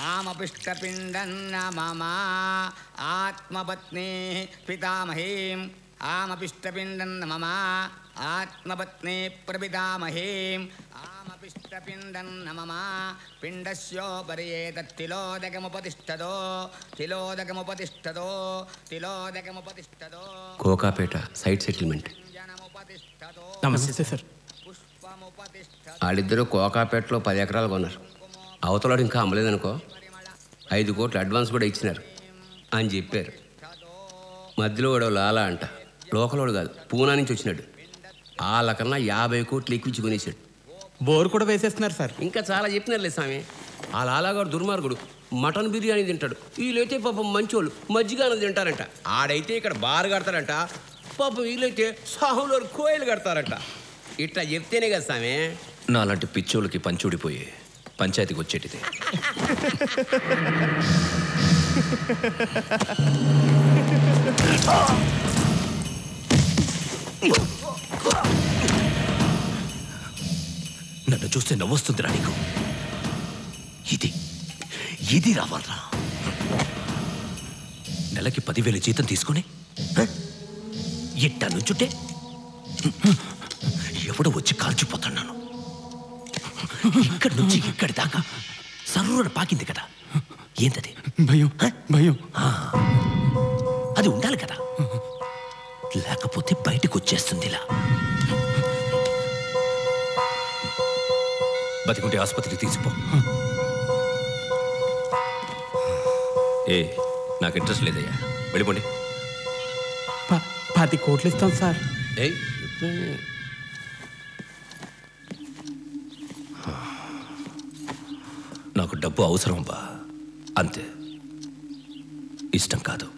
ఆమపిష్టపిండన్న మమ ఆత్మపత్ని పితామహీం ఆమపిష్టపిండన్న మమ ఆత్మపత్ని ప్రపితామహీం ఆమపిష్టపిండన్న మమ పిండస్యోపరి ఏతత్తిలోదకముపతిష్టదో తిలోదకముపతిష్టదో తిలోదకముపతిష్టదో. Kokapet site settlement. నమస్తే సార్. వాళ్ళిద్దరూ కోకాపేటలో 10 ఎకరాలు కొన్నారు. అవతలాడు ఇంకా అమ్మలేదనుకో 5 కోట్లు అడ్వాన్స్ కూడా ఇచ్చినారు అని చెప్పారు. మధ్యలో వాడు లాలా అంట, లోకలోడు కాదు, పూనా నుంచి వచ్చినాడు. వాళ్ళకన్నా 50 కోట్లు ఎక్కువ కొనేసాడు. బోర్ కూడా వేసేస్తున్నారు సార్. ఇంకా చాలా చెప్పినారులే స్వామి. ఆ లాలాగాడు దుర్మార్గుడు, మటన్ బిర్యానీ తింటాడు. వీళ్ళైతే పాపం మంచోళ్ళు మజ్జిగ అన్నది తింటారంట. ఆడైతే ఇక్కడ బారు కడతారంట, పాపం వీళ్ళైతే సాహులో కోయలు కడతారంట. ఇట్లా చెప్తేనే కదా స్వామి నాలాంటి పిచ్చోళ్ళకి పంచూడిపోయి పంచాయతీకి వచ్చేటిది. నన్ను చూస్తే నవ్వొస్తుందిరా నీకు. ఇది రావాలరా. నెలకి 10,000 జీతం తీసుకుని ఇట్టా నుంచుంటే ఎవడో వచ్చి కాల్చిపోతున్నాను. ఇక్కడి నుంచి ఇక్కడి దాకా సర్రున పాకింది కదా, ఏంటది? భయం. భయం అది ఉండాలి కదా, లేకపోతే బయటకు వచ్చేస్తుంది. ఇలా బతికుంటే ఆసుపత్రికి తీసిపో. నాకు ఇంట్రెస్ట్ లేదయ్యా, వెళ్ళిపోండి. 10 కోట్లు ఇస్తాం సార్. నాకు డబ్బు అవసరం బా, అంతే, ఇష్టం కాదు.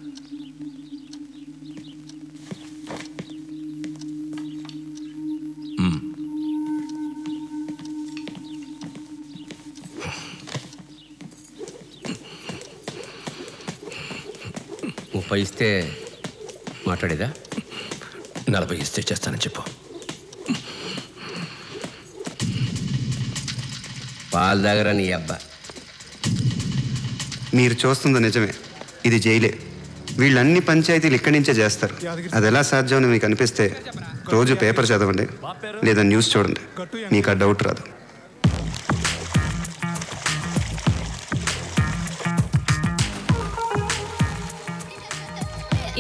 ఇస్తే మాట్లాడేదా? 40 ఇస్తే చేస్తానని చెప్పు. పాలు దగ్గర నీ అబ్బా. మీరు చూస్తుంది నిజమే, ఇది జైలే. వీళ్ళన్ని పంచాయతీలు ఇక్కడి నుంచే చేస్తారు. అది ఎలా సాధ్యమని మీకు అనిపిస్తే రోజు పేపర్ చదవండి, లేదా న్యూస్ చూడండి, మీకు ఆ డౌట్ రాదు.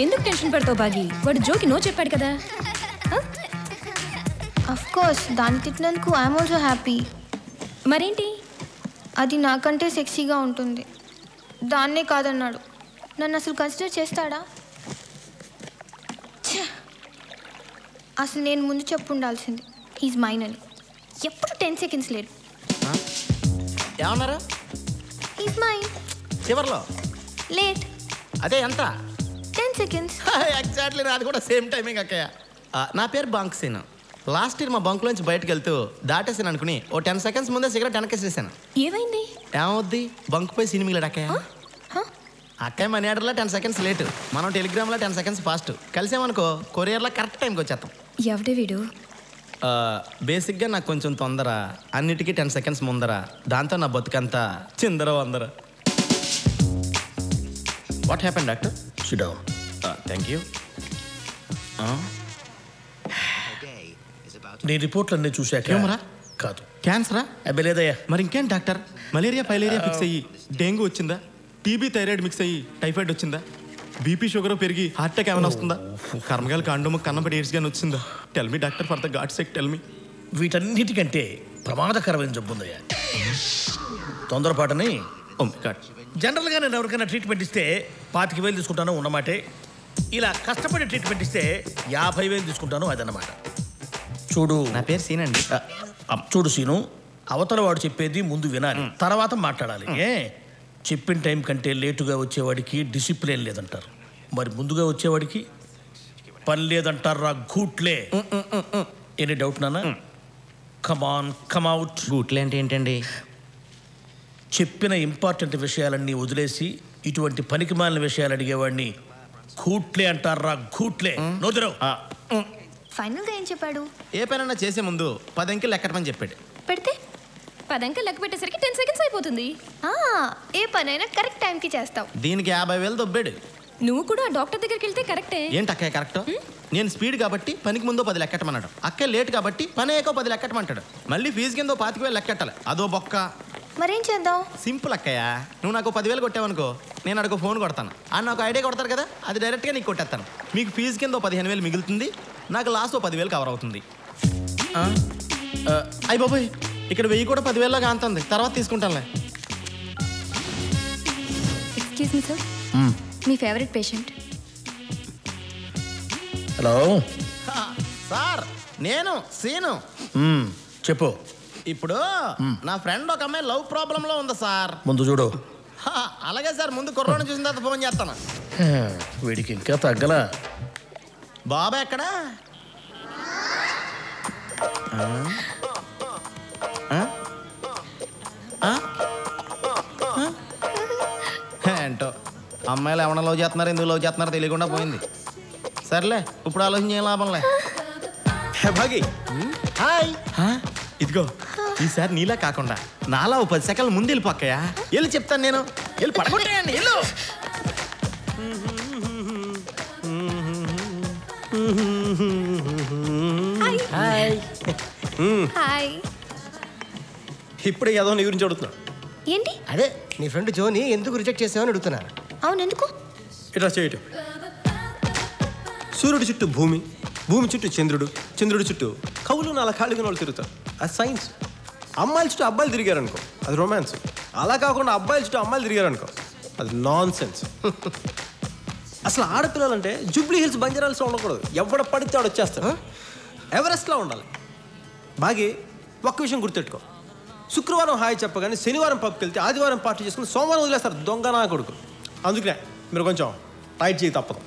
ఎందుకు టెన్షన్ పడతావు బాగి? వాడు జోకి నో చెప్పాడు కదా. అఫ్ కోర్స్ దాన్ని తిట్టినందుకు ఐఎమ్ ఆల్సో హ్యాపీ. మరేంటి? అది నాకంటే సెక్సీగా ఉంటుంది. దాన్నే కాదన్నాడు. నన్ను అసలు కన్సిడర్ చేస్తాడా? అసలు నేను ముందు చెప్పు ఉండాల్సింది, హీజ్ మైన్ అని. ఎప్పుడు 10 సెకండ్స్ లేడు. ఏమన్నారు? He's mine. చివర్లో లేట్. అదే ఎంత? 10 సెకండ్స్. ఎగ్జాక్ట్లీ, నాది కూడా సేమ్ టైమింగ్ అక్కయ్య. నా పేరు బంక్ సీన్. లాస్ట్ ఇయర్ మా బంక్లోంచి బయటకు వెళ్తూ దాటేసాను అనుకుని ఓ 10 సెకండ్స్ ముందే సిగరెట్ వెనకేసేసాను. ఏమైంది? ఏమవుద్ది, బంక్ పోయి సినిమిలాడు అక్కయ్య. అక్కయ్య మనీ ఆర్డర్లో 10 సెకండ్స్ లేటు, మనం టెలిగ్రామ్లో 10 సెకండ్స్ ఫాస్ట్. కలిసామనుకో కొరియర్లో కరెక్ట్ టైంకి వచ్చేస్తాం. ఎవడే వీడు? బేసిక్గా నాకు కొంచెం తొందర, అన్నిటికీ 10 సెకండ్స్ ముందర. దాంతో నా బతుకంతా చిందర వందర. What happen doctor? Sit down. Thank you. నీ రిపోర్ట్లన్నీ చూశాక కాదు, క్యాన్సరా? అబ్బే లేదయ్యా. మరి ఇంకేం డాక్టర్? మలేరియా ఫైలేరియా ఫిక్స్ అయ్యి డెంగ్యూ వచ్చిందా? టీబీ థైరాయిడ్ మిక్స్ అయ్యి టైఫాయిడ్ వచ్చిందా? బీపీ షుగర్ పెరిగి హార్ట్ అటాక్ ఏమైనా వస్తుందా? కర్మగాలి కాండోమ కన్నబడి ఎయిడ్స్ గాని వచ్చిందా? Tell me doctor, for the god sake tell me. వీటన్నిటికంటే ప్రమాదకరమైన జబ్బు ఉందయ్యా, తొందరపాటుని. జనరల్గా నేను ఎవరికైనా ట్రీట్మెంట్ ఇస్తే 25,000 తీసుకుంటాను ఉన్నమాటే. ఇలా కష్టపడి ట్రీట్మెంట్ ఇస్తే 50,000 తీసుకుంటాను, అదన్నమాట. చూడు, నా పేరు సీన్ అండి. చూడు సీను, అవతల వాడు చెప్పేది ముందు వినాలి, తర్వాత మాట్లాడాలి. చెప్పిన టైం కంటే లేటుగా వచ్చేవాడికి డిసిప్లిన్ లేదంటారు, మరి ముందుగా వచ్చేవాడికి పని లేదంటారు. రా గూట్లే. ఎనీ డౌట్ నాన్న? కమాన్ కమ్అవుట్. గూట్లే అంటే ఏంటండి? చెప్పిన ఇంపార్టెంట్ విషయాలన్నీ వదిలేసి ఇటువంటి పనికి మాలిన విషయాలు అడిగేవాడిని గూట్లే అంటారు. రా గూట్లే. నోదరు. ఫైనల్గా ఏం చెప్పాడు? ఏ పనైనా చేసే ముందు 10 అంకెలు లెక్కటమని చెప్పాడు. పెడితే 10 లెక్క పెట్టేసరికి 10 సెకండ్స్ అయిపోతుంది. ఏ పనైనా కరెక్ట్ టైంకి చేస్తావు. దీనికి 50,000 దొబ్బాడు. నువ్వు కూడా డాక్టర్ దగ్గరికి వెళ్తే కరెక్టే. ఏంటి అక్కయ్య కరెక్ట్? నేను స్పీడ్ కాబట్టి పనికి ముందో 10 లెక్కట్టమన్నాడు. అక్కయ్య లేట్ కాబట్టి పని అయ్యాకో 10 లెక్కట్టమంటాడు. మళ్ళీ ఫీజు కింద 25,000 లెక్కట్టాలి. అదో బొక్క. మరేం చేద్దాం? సింపుల్ అక్కయ్య, నువ్వు నాకు 10,000 కొట్టావనుకో, నేను అడుగు ఫోన్ కొడతాను. ఆయన నాకు ఐడియా కొడతారు కదా, అది డైరెక్ట్గా నీకు కొట్టేస్తాను. మీకు ఫీజు కింద 15,000 మిగులుతుంది, నాకు లాస్ట్ 10,000 కవర్ అవుతుంది. అయ్యి బాబోయ్, ఇక్కడ 1000 కూడా 10,000లాగా అంతుంది, తర్వాత తీసుకుంటానులే. ఎక్స్క్యూజ్ మీ సార్, మీ ఫేవరెట్ పేషెంట్. హలో సార్, నేను సీను. చెప్పు. ఇప్పుడు నా ఫ్రెండ్ ఒక అమ్మాయి లవ్ ప్రాబ్లంలో ఉంది సార్. ముందు చూడు. అలాగే సార్, ముందు కుర్రోని చూసిన తర్వాత ఫోన్ చేస్తాను. వీడికి ఇంకా తగ్గలా. బాబా ఎక్కడా? ఏంటో అమ్మాయిలు ఏమన్నా లవ్ చేస్తున్నారు, ఎందుకు లవ్ చేస్తున్నారో తెలియకుండా పోయింది. సర్లే, ఇప్పుడు ఆలోచన ఏం లాభంలే. భాగి హాయ్. ఇదిగో ఈసారి నీలా కాకుండా నాలా 10 సెకండ్ల ముందు వెళ్ళిపోక్కయా. వెళ్ళి చెప్తాను నేను. వెళ్ళి పడగొట్టేయండి, వెళ్ళు. హాయ్. ఇప్పుడే ఏదో నీ గురించి అడుగుతున్నా. ఏంటి? అదే నీ ఫ్రెండ్ జోని ఎందుకు రిజెక్ట్ చేసావని అడుగుతున్నా. అవును, ఎందుకు? ఇట్లా చేయటం. సూర్యుడి చుట్టూ భూమి, భూమి చుట్టూ చంద్రుడు, చంద్రుడి చుట్టూ కవులు నాలా ఖాళీగా వాళ్ళు తిరుగుతారు. అది సైన్స్. అమ్మాయిల చుట్టూ అబ్బాయిలు తిరిగారనుకో, అది రొమాన్స్. అలా కాకుండా అబ్బాయిల చుట్టూ అమ్మాయిలు తిరిగారనుకో, అది నాన్ సెన్స్. అసలు ఆడపిల్లలంటే జూబ్లీ హిల్స్ బంజారాల్స్లో ఉండకూడదు. ఎవడ పడితే ఆడు వచ్చేస్తాడు. ఎవరెస్ట్లో ఉండాలి. బాగా ఒక్క విషయం గుర్తెట్టుకో, శుక్రవారం హాయ్ చెప్పగానే శనివారం పబ్కి వెళ్తే ఆదివారం పార్టీ చేసుకుని సోమవారం వదిలేస్తారు దొంగ నా కొడుకు. అందుకనే మీరు కొంచెం టైట్ చేయి, తప్పదు.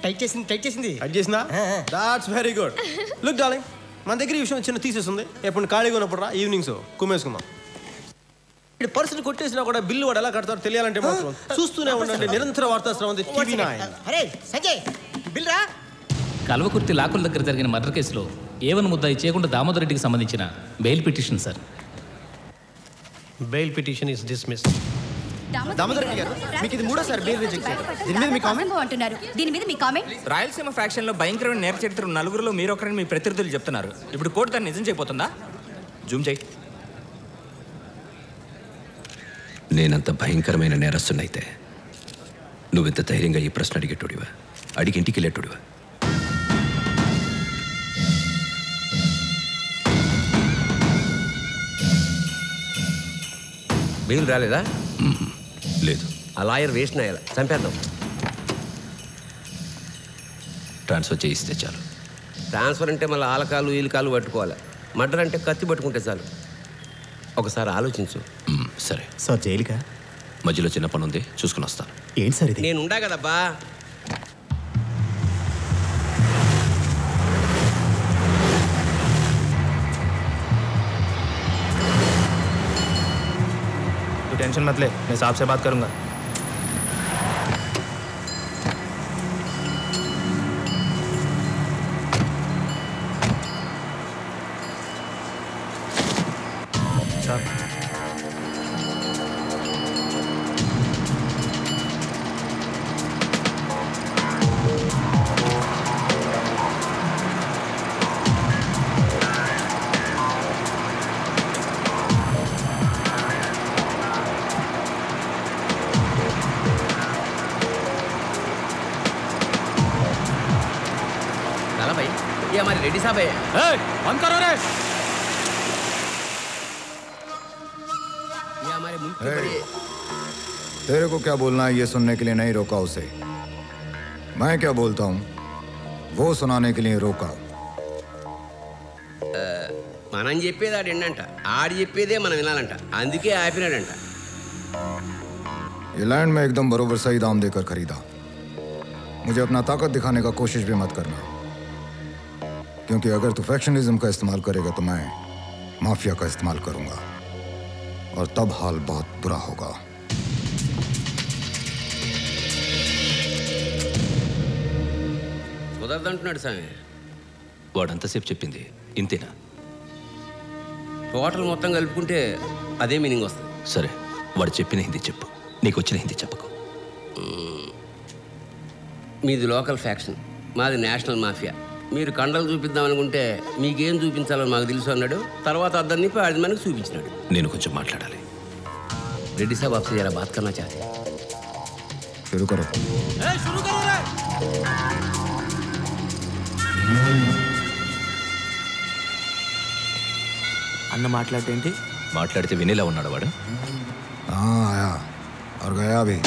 టైట్ చేసింది టైట్ చేసిందా? That's very good. Look darling, మన దగ్గర ఈ విషయం చిన్న తీసేస్తుంది. ఎప్పుడు ఖాళీగా ఉన్నప్పుడు రా, ఈవినింగ్స్ కుమ్మేసుకుందాం. ఇక్కడ పర్సన్ కొట్టేసినా కూడా బిల్లు వాడు ఎలా కడతారో తెలియాలంటే మాత్రం చూస్తూనే ఉండండి. నిరంతర వార్తా శ్రవంతి టీవీ నైన్. అరే సంజయ్, బిల్ రా. కల్వకుర్తి లాకుల దగ్గర జరిగిన మర్డర్ కేసులో ఏవన్ ముద్దాయి చేయకుండా దామోదర్ రెడ్డికి సంబంధించిన bail petition sir. Bail petition is dismiss. Damodar Reddy గారు, మీకు ఇది మూడోసారి బెయిల్ రిజెక్ట్ చేశారు. దీని మీద మీ కామెంట్ అంటున్నారు. దీని మీద మీ కామెంట్? రాయలసీమ ఫ్యాక్షన్ లో భయంకరమైన నేర చరిత్ర నలుగురులో మీరు ఒకరిని మీ ప్రత్యర్థులు చెప్తున్నారు. ఇప్పుడు కోర్టు దాన్ని నిజం చేయబోతుందా? జూమ్ చేయి. నేనంత భయంకరమైన నేరస్తున్నైతే నువ్వెంత ధైర్యంగా ఈ ప్రశ్న అడిగేటోడివా? అడిగి ఇంటికి వెళ్ళేటోడివా? బెయిల్ రాలేదా? లేదు. ఆ లాయర్ వేస్ట్ నాయాల, చంపేద్దాం. ట్రాన్స్ఫర్ చేయిస్తే చాలు. ట్రాన్స్ఫర్ అంటే మళ్ళీ ఆలకాలు ఈలకాలు పట్టుకోవాలి. మర్డర్ అంటే కత్తి పట్టుకుంటే చాలు. ఒకసారి ఆలోచించు. సరే సార్, జైలుకా? మధ్యలో చిన్న పని ఉంది, చూసుకుని వస్తాను. ఏంటి సార్ ఇది? నేను ఉండా కదబ్బా. टेंशन मत ले, मैं साहब से बात करूंगा. भाई, ये हमारे रेड्डी साहब है. बंद करो रे. ये हमारे मुल्क के बड़े. तेरे को क्या बोलना है ये सुनने के लिए नहीं रोका उसे. मैं क्या बोलता हूँ वो सुनाने के लिए रोका. మనం చెప్పేది ఆడు ఏంటంట, ఆడు చెప్పేదే మనం వినాలంట, అందుకే ఆపినాడంట. ये लैंड में एकदम बरोबर सही दाम देकर खरीदा. मुझे अपना ताकत दिखाने का कोशिश भी मत करना, क्योंकि अगर तू फैक्शनिज्म का इस्तेमाल करेगा तो मैं माफिया का इस्तेमाल करूंगा और तब हाल बहुत बुरा होगा. కుదరదంటున్నాడు స్వామి. వాడంతసేపు చెప్పింది ఇంతేనా? టోటల్ మొత్తం కలుపుకుంటే అదే మీనింగ్ వస్తుంది. సరే, వాడు చెప్పిన హిందీ చెప్పు, నీకు వచ్చిన హిందీ చెప్పకు. మీది లోకల్ ఫ్యాక్షన్, మాది నేషనల్ మాఫియా. మీరు కండలు చూపిద్దాం అనుకుంటే మీకేం చూపించాలో మాకు తెలుసు అన్నాడు. తర్వాత అద్దరిని 10 మందికి చూపించినాడు. నేను కొంచెం మాట్లాడాలి. రెడ్డి సాబ్ आपसे जरा बात करना चाहते हैं. शुरू करो. అన్న మాట్లాడేంటి? మాట్లాడితే వినేలా ఉన్నాడు వాడు. आया और गया भी.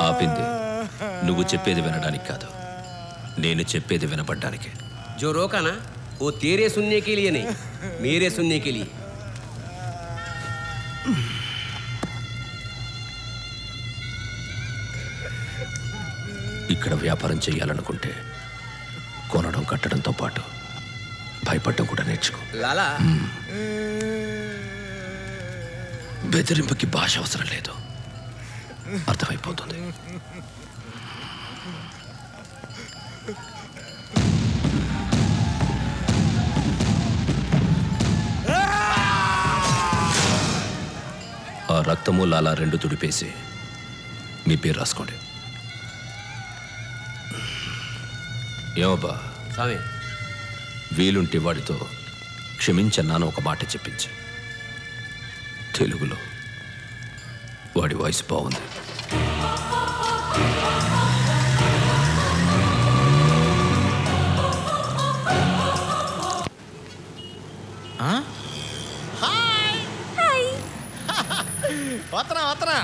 ఆపింది నువ్వు చెప్పేది వినడానికి కాదు, నేను చెప్పేది వినపడ్డానికి. जो रोका ना वो तेरे सुनने के लिए नहीं, मेरे सुनने के लिए. ఇక్కడ వ్యాపారం చేయాలనుకుంటే కొనడం కట్టడంతో పాటు భయపడడం కూడా నేర్చుకో. లాలా బెదిరింపుకి భాష అవసరం లేదు, అర్థమైపోతుంది. ఆ రక్తము లాలా 2 తుడిపేసి మీ పేరు రాసుకోండి. ఏమబ్బా స్వామి, వీలుంటే వాడితో క్షమించన్నాను ఒక మాట చెప్పించు. తెలుగులో. వాడి వాయిస్ బాగుంది. వతరా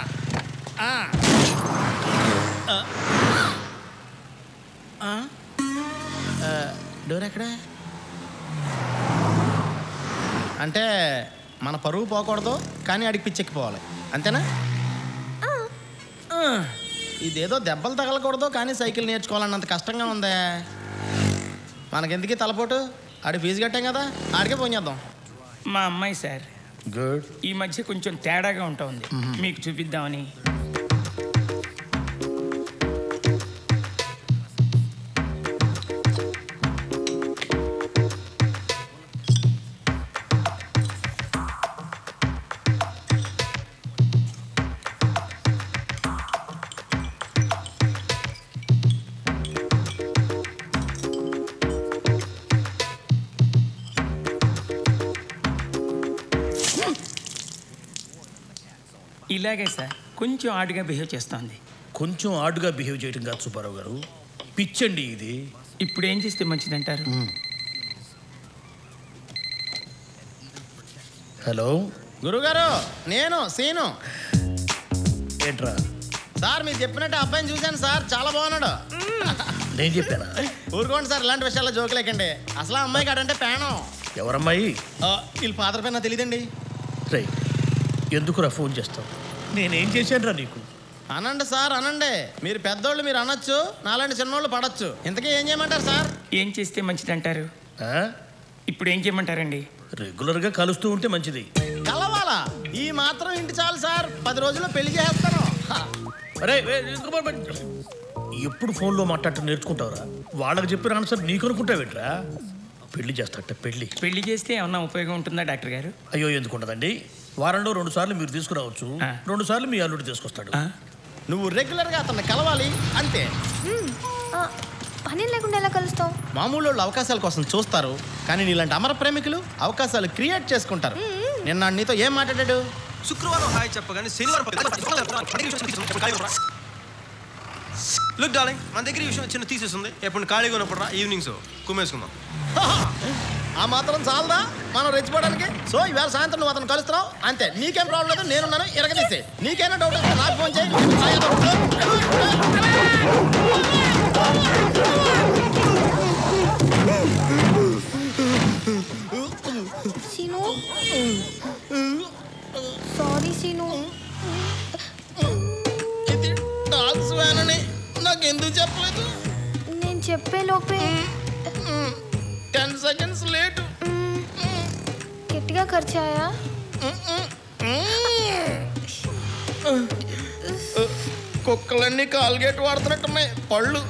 డోర్ ఎక్కడ? అంటే మన పరువు పోకూడదు, కానీ అడిగి పిచ్చెక్కిపోవాలి, అంతేనా? ఇదేదో దెబ్బలు తగలకూడదు, కానీ సైకిల్ నేర్చుకోవాలన్నంత కష్టంగా ఉందే. మనకెందుకు తలపోటు? ఆడి ఫీజు కట్టాం కదా, ఆడికే ఫోన్ చేద్దాం. మా అమ్మాయి సార్, గుడ్. ఈ మధ్య కొంచెం తేడాగా ఉంటుంది, మీకు చూపిద్దామని. ఇలాగే సార్, కొంచెం ఆడుగా బిహేవ్ చేస్తుంది. కొంచెం ఆడుగా బిహేవ్ చేయడం కాదు సుబ్బారావు గారు, పిచ్చండి ఇది. ఇప్పుడు ఏం చేస్తే మంచిదంటారు? హలో గురుగారు, నేను సీను. ఏంట్రా సార్? మీరు చెప్పినట్టు అబ్బాయిని చూశాను సార్, చాలా బాగున్నాడు. నేను చెప్పానా? ఊరుకోండి సార్, ఇలాంటి విషయాల్లో జోకులేకండి. అసలు ఆ అమ్మాయి కాడంటే ప్రాణం. ఎవరమ్మాయి? వీళ్ళ ఫాదర్ పేరు నాకు తెలియదండి. రైట్, ఎందుకురా ఫోన్ చేస్తావు? నేనేం చేశానురా నీకు? అనండి సార్, అనండి. మీరు పెద్దోళ్ళు, మీరు అనొచ్చు, నాలాంటి చిన్నోళ్ళు పడచ్చు. ఇంతకీ ఏం చేయమంటారు సార్? ఏం చేస్తే మంచిదంటారు? ఇప్పుడు ఏం చేయమంటారండి? రెగ్యులర్గా కలుస్తూ ఉంటే మంచిది. కలవాలా? ఈ మాత్రం ఇంటి చాలు సార్, 10 రోజుల్లో పెళ్లి చేస్తాను. అరే ఎప్పుడు ఫోన్లో మాట్లాడటం నేర్చుకుంటావురా? వాళ్ళకి చెప్పిన ఆన్సర్ నీకు అనుకుంటావేట్రా? పెళ్లి చేస్తాట పెళ్లి చేస్తే ఏమన్నా ఉపయోగం ఉంటుందా డాక్టర్ గారు? అయ్యో ఎందుకు ఉండదండి. వారంలో 2 సార్లు మీరు తీసుకురావచ్చు, 2 సార్లు మీ అల్లుడు తీసుకొస్తాడు. నువ్వు రెగ్యులర్గా అతన్ని కలవాలి అంతే. పని లేకుండా ఎలా కలుస్తావు? మామూలు వాళ్ళు అవకాశాల కోసం చూస్తారు, కానీ నీలాంటి అమర ప్రేమికులు అవకాశాలు క్రియేట్ చేసుకుంటారు. నిన్న నీతో ఏం మాట్లాడాడు? శుక్రవారం హాయ్ చెప్పగానే శనివారం లుక్ డార్లింగ్, మన దగ్గర ఈ విషయం చిన్న తీసేస్తుంది. ఎప్పుడు ఖాళీగా ఉన్నప్పుడు ఈవినింగ్స్ కుమ్మేసుకుందాం. ఆ మాత్రం చాలదా మనం రెచ్చిపోవడానికి? సో ఇవాళ సాయంత్రం నువ్వు అతను కలుస్తున్నావు అంతే. నీకేం ప్రాబ్లం లేదు, నేనున్నాను, ఎరగదీస్తే. నీకైనా డౌట్ వస్తే నాకు ఫోన్ చేయి. సీను, సారీ సీను. ఇది డాగ్స్ వ్యాన్ అని నాకు ఎందుకు చెప్పలేదు? నేను చెప్పే లోపే 10 సెకండ్స్ లేటు. గట్టిగా ఖర్చాయా? కుక్కలన్నీ కాల్గేట్ వాడుతున్నట్టున్నాయి. పళ్ళు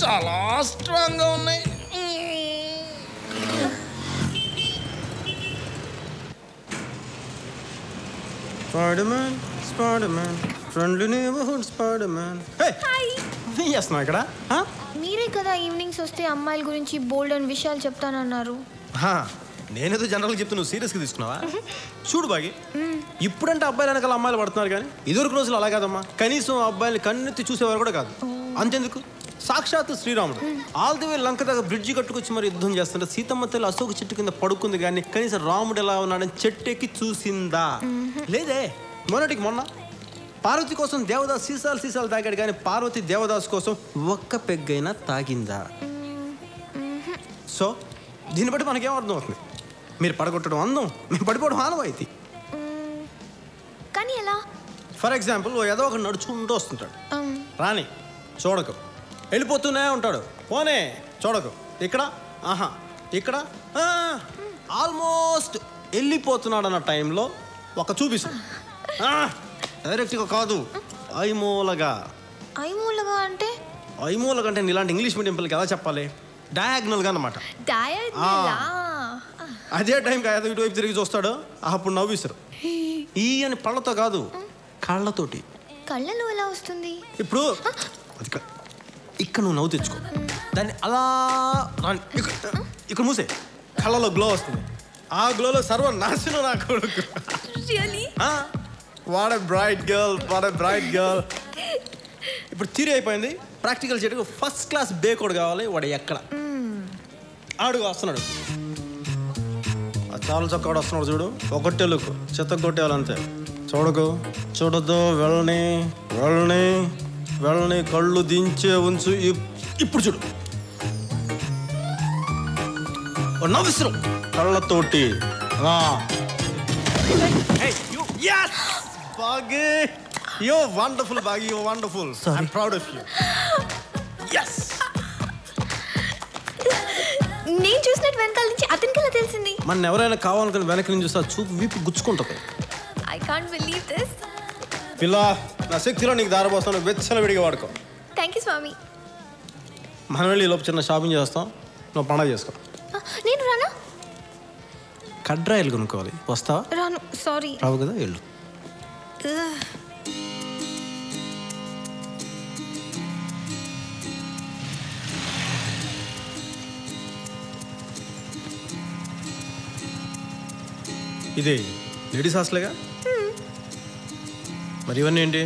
చాలా స్ట్రాంగ్గా ఉన్నాయి. Spiderman Spiderman friendly neighbourhood Spiderman. ఏం చేస్తున్నావు ఇక్కడ? మీరే కదా ఈవినింగ్స్ వస్తే అమ్మాయిల గురించి బోల్డ్ అని విషయాలు చెప్తానన్నారు. నేనేదో జనరల్గా చెప్తే నువ్వు సీరియస్గా తీసుకున్నావా? చూడు బాగి, ఇప్పుడంటే అబ్బాయిలు వెనకాల అమ్మాయిలు పడుతున్నారు, కానీ ఇదివరకు రోజులు అలా కాదమ్మా. కనీసం అబ్బాయిలు కన్నెత్తి చూసేవారు కూడా కాదు. అంతెందుకు, సాక్షాత్ శ్రీరాముడు ఆల్ ది వే లంక దగ్గర బ్రిడ్జి కట్టుకొచ్చి మరి యుద్ధం చేస్తుంటే సీతమ్మ తల్లి అశోక చెట్టు కింద పడుకుంది, కానీ కనీసం రాముడు ఎలా ఉన్నాడని చెట్టెక్కి చూసిందా? లేదే. మొన్నటికి మొన్న పార్వతి కోసం దేవదాస్ సీసాలు తాగాడు, కానీ పార్వతి దేవదాస్ కోసం ఒక్క పెగ్గైనా తాగిందా? సో దీన్ని బట్టి మనకేం అర్థం అవుతుంది? మీరు పడగొట్టడం అందం, మేము పడిపోవడం ఆనవాయితీ. కానీ ఎలా? ఫర్ ఎగ్జాంపుల్ ఏదో ఒక నడుచుకుంటూ వస్తుంటాడు, రాని చూడకు, వెళ్ళిపోతూనే ఉంటాడు, పోనే చూడకు, ఇక్కడ ఇక్కడ ఆల్మోస్ట్ వెళ్ళిపోతున్నాడు అన్న టైంలో ఒక చూపిస్తాడు. డైరెక్ట్గా కాదు, ఐమూలగా. ఐమూలగా అంటే? ఐమూలగా అంటే ఇలాంటి ఇంగ్లీష్ మీడియం పిల్లలకి ఎలా చెప్పాలి? డయాగ్నల్గా అనమాట. అదే టైంకి ఏదో ఇటువైపు తిరిగి చూస్తాడు, అప్పుడు నవ్విస్తారు. ఈ అని పళ్ళతో కాదు, కళ్ళతోటి. కళ్ళలో ఎలా వస్తుంది? ఇప్పుడు ఇక్కడ నువ్వు నవ్వు తెచ్చుకో, దాన్ని అలా ఇక్కడ మూసే, కళ్ళలో గ్లో వస్తుంది. ఆ గ్లోలో సర్వనాశనం నా కొడుకు. What a bright girl. ఇప్పుడు థియరీ అయిపోయింది, ప్రాక్టికల్ చేయడానికి ఫస్ట్ క్లాస్ బేకోడ్ కావాలి. వాడు ఎక్కడ ఆడుగు వస్తున్నాడు, చాలా చక్కగా వస్తున్నాడు చూడు. ఒకటే లుక్, చెత్త కొట్టేవాళ్ళంతే. చూడొద్దు, వెళ్ళని కళ్ళు దించే ఉంచు. ఇప్పుడు చూడు, నవ్విస్తున్నాం కళ్ళతోటి. బాగి, you're wonderful, Bagi. You're wonderful. Sorry. I'm proud of you. Yes. నేను చూసినట్టు వెనకాల నుంచి అతనికి ఎలా తెలిసింది? మన ఎవరైనా కావాలనుకుని వెనక నుంచి చూస్తే చూపు వీపు గుచ్చుకుంటుంది. I can't believe this. పిల్ల, నా శక్తిలో నీకు దారపోస్తాను, వెచ్చల విడిగా వాడుకో. థ్యాంక్ యూ స్వామి. మనం వెళ్ళి లోపు చిన్న షాపింగ్ చేస్తాం, నువ్వు పండగ చేసుకో. నేను రానా? కడ్రాయిలు కొనుక్కోవాలి, వస్తావా? రాను, సారీ. రావు కదా, వెళ్ళు. ఇదే లేడీస్ హాస్టల్గా? మరి ఇవన్నీ ఏంటి?